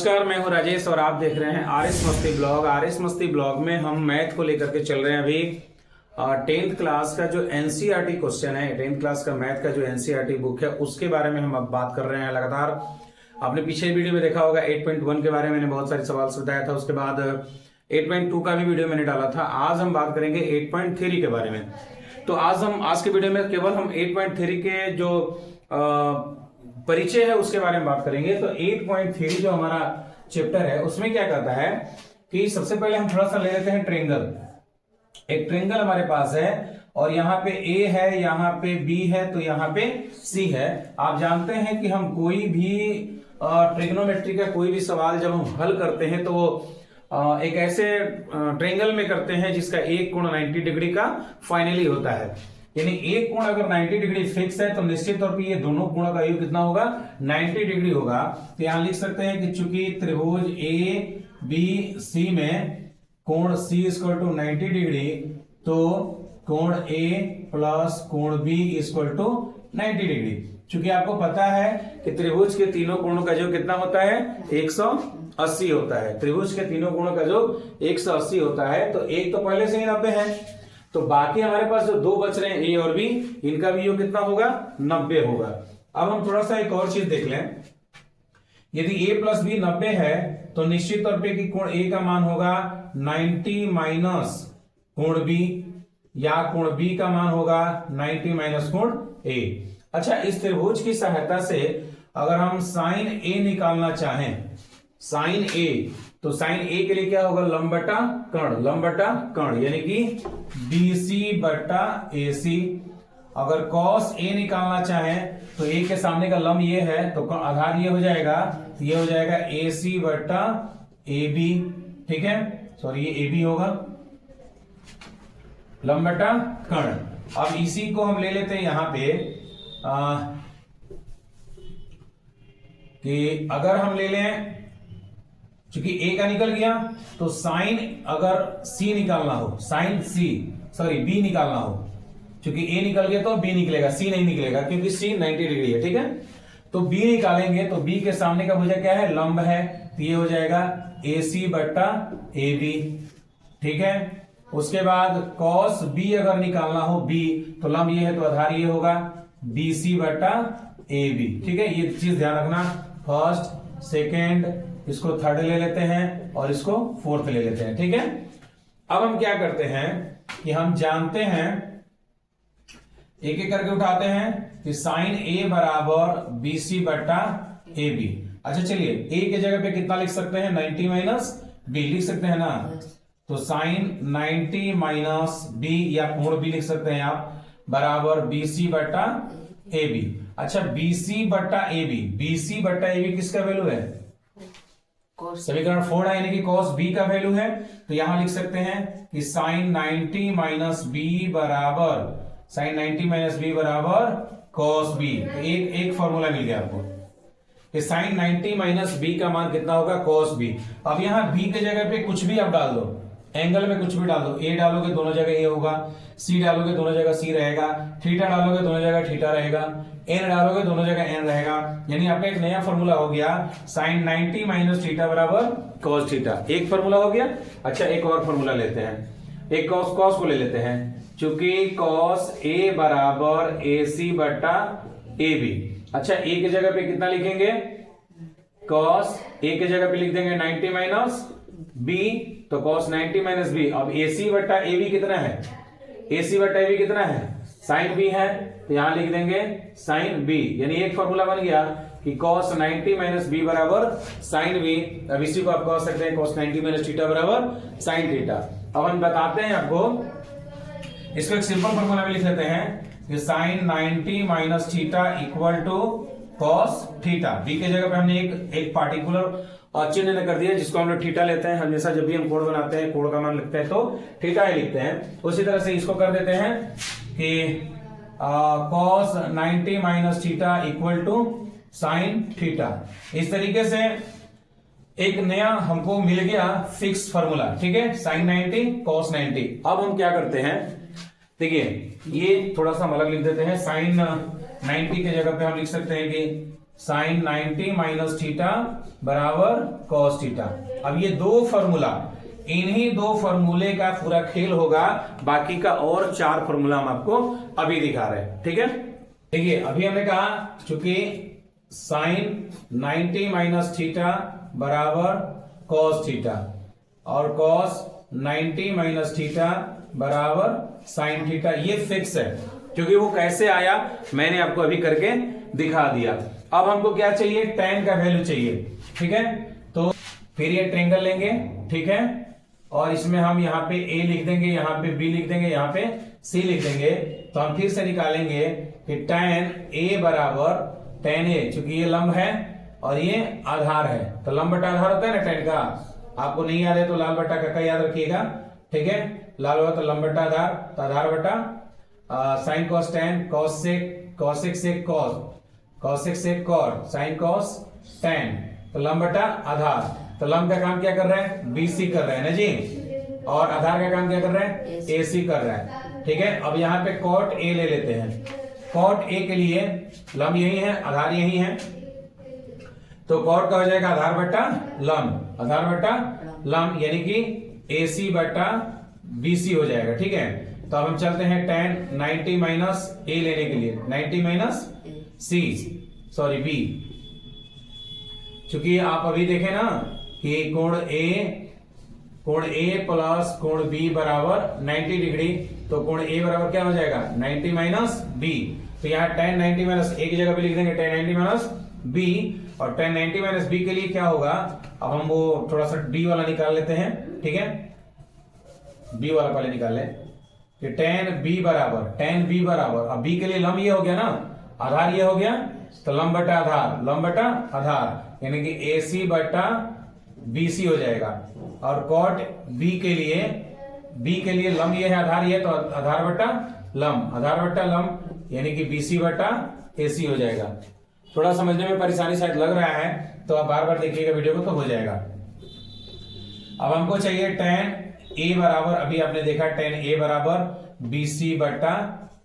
नमस्कार, मैं हूं राजेश और आप देख रहे हैं आरएस मस्ती ब्लॉग। आरएस मस्ती ब्लॉग में हम मैथ को लेकर के चल रहे हैं। अभी 10th क्लास का जो एनसीईआरटी क्वेश्चन है, 10th क्लास का मैथ का जो एनसीईआरटी बुक है उसके बारे में हम अब बात कर रहे हैं। लगातार आपने पीछे वीडियो में देखा होगा 8.1 के बारे में मैंने बहुत सारे सवाल बताया था, उसके बाद 8.2 का भी वीडियो मैंने डाला था। आज हम बात करेंगे 8.3 के बारे में। तो आज के वीडियो में केवल हम 8.3 के जो परिचय है उसके बारे में बात करेंगे। तो 8.3 जो हमारा चैप्टर है उसमें क्या करता है कि सबसे पहले हम थोड़ा सा ले लेते हैं ट्रेंगल। एक ट्रेंगल हमारे पास है और यहाँ पे ए है, यहाँ पे बी है, तो यहाँ पे सी है। आप जानते हैं कि हम कोई भी ट्रिग्नोमेट्री का कोई भी सवाल जब हम हल करते हैं तो एक ऐसे ट्रेंगल में करते हैं जिसका एक कोण 90 डिग्री का फाइनली होता है। यानी एक कोण अगर 90 डिग्री फिक्स है तो निश्चित तौर पे ये दोनों कोणों का योग कितना होगा, 90 डिग्री होगा। तो यहां लिख सकते हैं कि चूंकि त्रिभुज ए बी सी में कोण सी इक्वल टू 90 डिग्री, तो कोण ए प्लस कोण बी इक्वल टू 90 डिग्री। चूंकि आपको पता है कि त्रिभुज के तीनों कोणों का योग कितना होता है, 180 होता है। त्रिभुज के तीनों कोणों का योग 180 होता है, तो एक तो पहले से ही 90 है, तो बाकी हमारे पास जो दो बच रहे हैं ए और बी, इनका भी योग कितना होगा, 90 होगा। अब हम थोड़ा सा एक और चीज देख लें। यदि ए प्लस बी 90 है तो निश्चित तौर पे कि कोण ए का मान होगा 90 माइनस कोण बी, या कोण बी का मान होगा 90 माइनस कोण ए। अच्छा, इस त्रिभुज की सहायता से अगर हम साइन ए निकालना चाहें, साइन ए, तो साइन ए के लिए क्या होगा, लंब बटा कर्ण, लंब बटा कर्ण, यानी कि बीसी बटा एसी। अगर कॉस ए निकालना चाहें तो ए के सामने का लंब ये है तो आधार ये हो जाएगा, ये हो जाएगा एसी बटा ए बी। ठीक है, सॉरी ये ए बी होगा, लंब बटा कर्ण। अब इसी को हम ले लेते हैं यहां पे कि अगर हम ले लें, क्योंकि ए का निकल गया तो साइन अगर सी निकालना हो, साइन सी सॉरी बी निकालना हो, क्योंकि ए निकल गया तो बी निकलेगा, सी नहीं निकलेगा क्योंकि सी 90 डिग्री है। ठीक है, तो बी निकालेंगे तो बी के सामने का भुजा क्या है, लंब है, तो ये हो जाएगा ए सी बट्टा ए बी। ठीक है, उसके बाद कॉस बी अगर निकालना हो बी, तो लंब ये है तो आधार ये होगा बी सी बट्टा ए बी। ठीक है, ये चीज ध्यान रखना। फर्स्ट सेकेंड, इसको थर्ड ले लेते हैं और इसको फोर्थ ले लेते हैं। ठीक है, अब हम क्या करते हैं कि हम जानते हैं, एक एक करके उठाते हैं कि साइन ए बराबर बी सी बट्टा ए बी। अच्छा चलिए, ए के जगह पे कितना लिख सकते हैं, 90 माइनस बी लिख सकते हैं ना, तो साइन 90 माइनस बी या कोण बी लिख सकते हैं आप, बराबर बी सी बट्टा ए बी। अच्छा, बी सी बट्टा ए बी, बी सी बट्टा ए बी किसका वैल्यू है, समीकरण 4 है, यानी कि cos b का वैल्यू है। तो यहां लिख सकते हैं कि sin 90 माइनस बी बराबर, sin 90 माइनस बी बराबर cos b। तो एक फॉर्मूला मिल गया आपको कि sin 90 माइनस बी का मान कितना होगा, cos b। अब यहां b के जगह पे कुछ भी आप डाल दो, एंगल में कुछ भी डाल दो, ए डालोगे दोनों जगह ए होगा, सी डालोगे दोनों जगह सी रहेगा, थीटा डालोगे दोनों जगह थीटा रहेगा, एन डालोगे दोनों जगह एन रहेगा। यानी आपका एक नया फॉर्मूला हो गया साइन 90 माइनस थीटा बराबर कॉस थीटा, एक फॉर्मूला हो गया। अच्छा, एक और फॉर्मूला लेते हैं, एक कॉस को ले लेते हैं, चूंकि कॉस ए बराबर ए सी बट्टा ए बी। अच्छा, ए की जगह पे कितना लिखेंगे, कॉस ए की जगह पे लिख देंगे 90 माइनस बी, तो कॉस 90 माइनस बी। अब ए सी बट्टा ए बी कितना है, ए सी बट्टा ए बी कितना है, साइन बी है, तो यहां लिख देंगे साइन बी। यानी एक फॉर्मूला बन गया कि cos 90 माइनस बी बराबर साइन बी। अब इसी को आप कह सकते हैं cos 90 माइनस थीटा बराबर साइन थीटा। अब हम बताते हैं आपको, इसको एक सिंपल फॉर्मूला में लिख लेते हैं कि sine 90 minus theta equal to cos theta. B के जगह पे हमने एक पार्टिकुलर चिन्ह कर दिया जिसको हम लोग थीटा लेते हैं हमेशा, जब भी हम कोण बनाते हैं, कोण का मान लिखते हैं तो थीटा ही लिखते हैं। उसी तरह से इसको कर देते हैं कि cos 90 minus theta equal to sine theta. इस तरीके से एक नया हमको मिल गया फिक्स फॉर्मूला। ठीक है, साइन 90 cos 90। अब हम क्या करते हैं, देखिए ये थोड़ा सा हम अलग लिख देते हैं, साइन 90 के जगह पे हम लिख सकते हैं कि साइन 90 माइनस थीटा बराबर कॉस थीटा। अब ये दो फॉर्मूला, इन्हीं दो फॉर्मूले का पूरा खेल होगा, बाकी का और 4 फॉर्मूला हम आपको अभी दिखा रहे हैं। ठीक है, देखिए अभी हमने कहा चूंकि साइन 90 माइनस थीटा बराबर कॉस थीटा और कॉस 90 माइनस थीटा बराबर साइन थीटा, ये फिक्स है क्योंकि वो कैसे आया मैंने आपको अभी करके दिखा दिया। अब हमको क्या चाहिए, tan का वैल्यू चाहिए। ठीक है, तो फिर ये ट्रायंगल लेंगे, ठीक है, और इसमें हम यहाँ पे a लिख देंगे, यहाँ पे b लिख देंगे, यहाँ पे c लिख देंगे। तो हम फिर से निकालेंगे कि tan a बराबर tan a, चूंकि ये लंब है और ये आधार है, तो लंब बटा आधार होता है ना tan का। आपको नहीं याद है तो लाल बटा का याद रखिएगा। ठीक है, लाल होगा तो लंब बटा आधार, तो आधार बटा sine cos tan, cos sec cos, cosec से कॉट, साइन कॉस tan, तो लंब बटा आधार। तो लंब का काम क्या कर रहा है, BC कर रहा है ना जी, और आधार का काम क्या कर रहा है, AC कर रहा है। ठीक है, अब यहाँ पे कॉट A ले लेते हैं। कॉट A के लिए लंब यही है, आधार यही है, तो कॉट का हो जाएगा आधार बटा लंब, आधार बटा लंब, यानी कि AC बटा BC हो जाएगा। ठीक है, तो अब हम चलते हैं tan 90 माइनस A लेने के लिए, 90 माइनस B, चूंकि आप अभी देखें ना कि कोण A प्लस कोण B बराबर 90 डिग्री, तो कोण A बराबर क्या हो जाएगा 90 माइनस B। तो यहाँ tan 90 माइनस A की जगह पे लिख देंगे tan 90 माइनस B, और tan 90 माइनस B के लिए क्या होगा, अब हम वो थोड़ा सा B वाला निकाल लेते हैं। ठीक है, B वाला पहले निकाल लें कि tan B बराबर, अब B के लिए लंब ये हो गया ना, आधार ये हो गया, तो लंब बटा आधार, लंब बटा आधार, यानी कि AC बटा BC हो जाएगा। और कॉट B के लिए लंब ये है, आधार ये, तो आधार बटा लंब, यानी कि BC बटा AC हो जाएगा। थोड़ा समझने में परेशानी शायद लग रहा है, तो आप बार बार देखिएगा वीडियो को, तो हो जाएगा। अब हमको चाहिए tan A बराबर, अभी आपने देखा tan A बराबर BC बटा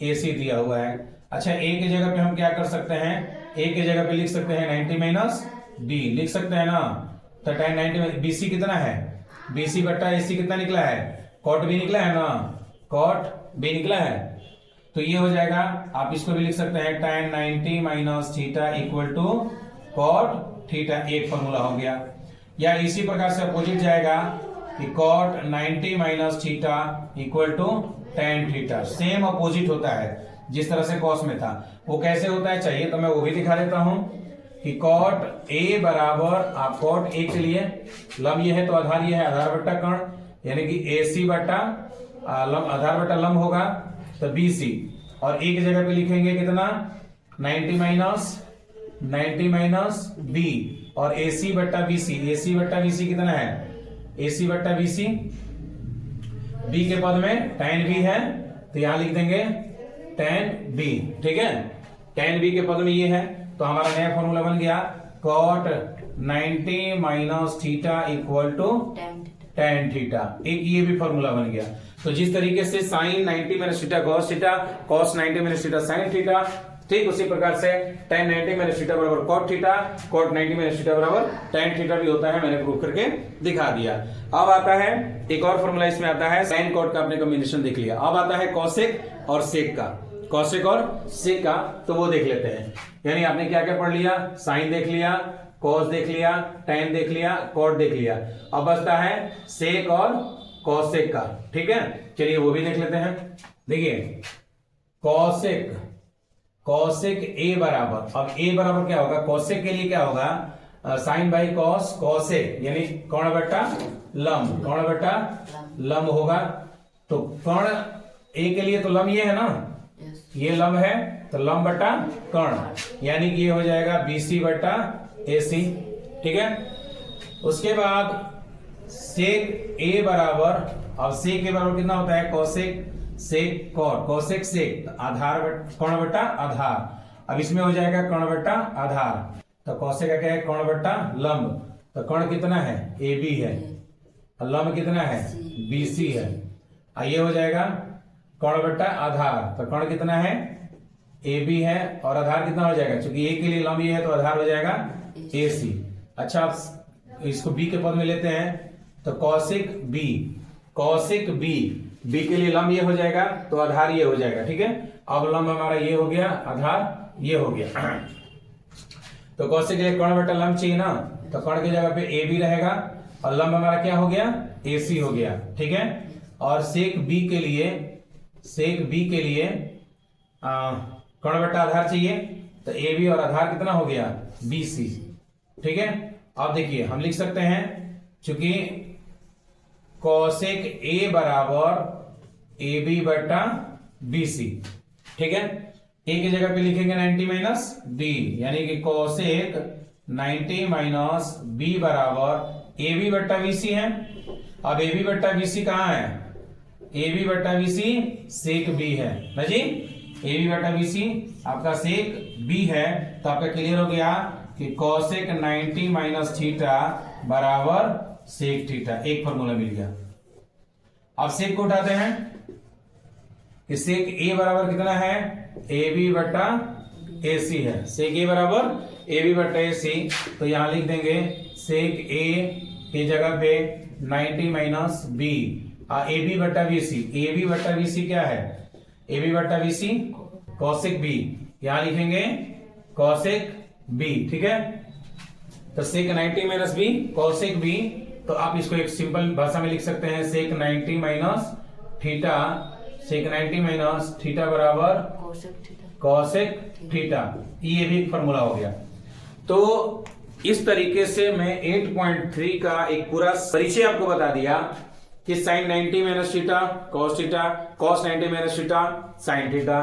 AC दिया हुआ है। अच्छा, A की जगह पे हम क्या कर सकते हैं, A की जगह पे लिख सकते हैं 90 माइनस B, लिख सकते हैं ना, तो tan 90 में BC कितना है, BC बट्टा AC कितना निकला है, कॉट B निकला है ना, कॉट B निकला है, तो ये हो जाएगा। आप इसको भी लिख सकते हैं tan 90 minus theta equal to cot theta, एक फॉर्मूला हो गया। या इसी प्रकार से अपोजिट जाएगा कि cot 90 minus theta equal to tan theta, same opposite होता है जिस तरह से कॉस में था। वो कैसे होता है चाहिए तो मैं वो भी दिखा देता हूं कि कॉट A बराबर, आप कॉट A के लिए लंब ये है तो आधार ये है, आधार बट्टा कर्ण, यानी कि AC बट्टा आधार बट्टा लंब होगा, तो BC, और A की जगह पे लिखेंगे कितना 90 माइनस B, और AC बट्टा BC कितना है, AC बट्टा BC, B के पद में tan B है, तो यहां लिख देंगे tan B। ठीक है, tan B के पद में ये है, तो हमारा नया फॉर्मूला बन गया cot 90 minus theta equal to tan theta, एक ये भी फॉर्मूला बन गया। तो जिस तरीके से sine 90 minus theta cos theta, cos 90 minus theta sine theta, ठीक उसी प्रकार से tan 90 माइनस थीटा बराबर cot theta, cot 90 minus theta बराबर tan थीटा भी होता है, मैंने प्रूव करके दिखा दिया। अब आता है एक और फॉर्मूला, इसमें आता है साइन कॉट का, आपने कॉम्बिनेशन देख लिया। अब आता है कॉसेक और सेक का, कॉसेक और सेक का, तो वो देख लेते हैं। यानी आपने क्या क्या पढ़ लिया, साइन देख लिया, कॉस देख लिया, tan देख लिया, कॉट देख लिया, अब बचता है सेक और कॉसेक का। ठीक है, चलिए वो भी देख लेते हैं। देखिए कॉसेक A बराबर, अब A बराबर क्या होगा, कॉसेक के लिए क्या होगा, साइन बाई कॉस कॉसेक, यानी कर्ण बट्टा लंब होगा। तो कर्ण A के लिए तो लंब ये है ना, ये लंब है, तो लंब बट्टा कर्ण, यानी कि ये हो जाएगा BC बट्टा AC। ठीक है, उसके बाद सेक A बराबर, अब सेक A बराबर कितना होता है, cosec sec cot, cosec sec, आधार कर्ण बट्टा आधार। अब इसमें हो जाएगा कर्ण बट्टा आधार, तो कॉसेक का क्या है, कर्ण बट्टा लंब, तो कर्ण कितना है AB है, और लंब कितना है BC है। ये हो जाएगा कर्ण बट्टा आधार, तो कर्ण कितना है ए बी है और आधार कितना हो जाएगा, क्योंकि ए के लिए लंब ये है तो आधार हो जाएगा ए सी। अच्छा आप इसको बी के पद में लेते हैं तो cosec B, cosec B, B के लिए लंब ये हो जाएगा तो आधार ये हो जाएगा। ठीक है, अब लंब हमारा ये हो गया, आधार ये हो गया। तो कौशिक के कर्ण बटा लंब चाहिए ना, तो कर्ण की जगह पे ए बी रहेगा और लंब हमारा क्या हो गया, ए सी हो गया। ठीक है, और सेक बी के लिए, सेक बी के लिए कर्ण बटा आधार चाहिए तो ए बी और आधार कितना हो गया, बी सी। ठीक है, अब देखिए हम लिख सकते हैं चूंकि कौशिक ए बराबर ए बी बटा बी सी। ठीक है, ए की जगह पे लिखेंगे 90 माइनस बी, यानी कि कौशिक 90 माइनस बी बराबर ए बी बट्टा बी सी है। अब ए बी बट्टा बी सी कहां है, ए बी बट्टा बी सी सेक बी है ना जी, ए बी बट्टा बी सी आपका सेक बी है। तो आपका क्लियर हो गया कि कौशिक 90 माइनस थीटा बराबर सेक थीटा, एक फॉर्मूला मिल गया। अब सेक को उठाते हैं कि सेक ए बराबर कितना है, ए बी बट्टा ए सी है, सेक ए बराबर ए बी बट्टा ए सी। तो यहां लिख देंगे सेक ए की जगह पे 90 माइनस बी ए बी बट्टा बी सी। ए बी बट्टा बी सी क्या है, ए बी बट्टा बी सी कौशिक बी, यहां लिखेंगे कौशिक बी। ठीक है, तो सेक 90 माइनस बी कौशिक बी, तो आप इसको एक सिंपल भाषा में लिख सकते हैं सेक 90 minus theta, sec 90 minus theta बराबर कौशिक थीटा, ये भी एक फॉर्मूला हो गया। तो इस तरीके से मैं 8.3 का एक पूरा परिचय आपको बता दिया कि sine 90 minus theta cos theta, cos 90 minus theta sine theta,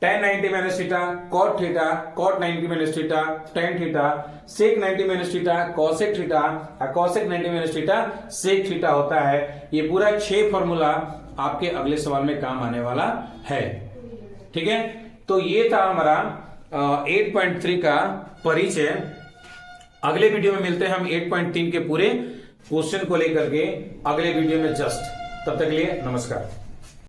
tan 90 minus theta cot theta, cot 90 minus theta tan theta, sec 90 minus theta cosec theta और cosec 90 minus theta sec theta होता है। ये पूरा 6 फॉर्मूला आपके अगले सवाल में काम आने वाला है। ठीक है, तो ये था हमारा 8.3 का परिचय। अगले वीडियो में मिलते हैं हम 8.3 के पूरे क्वेश्चन को लेकर के अगले वीडियो में जस्ट, तब तक के लिए नमस्कार।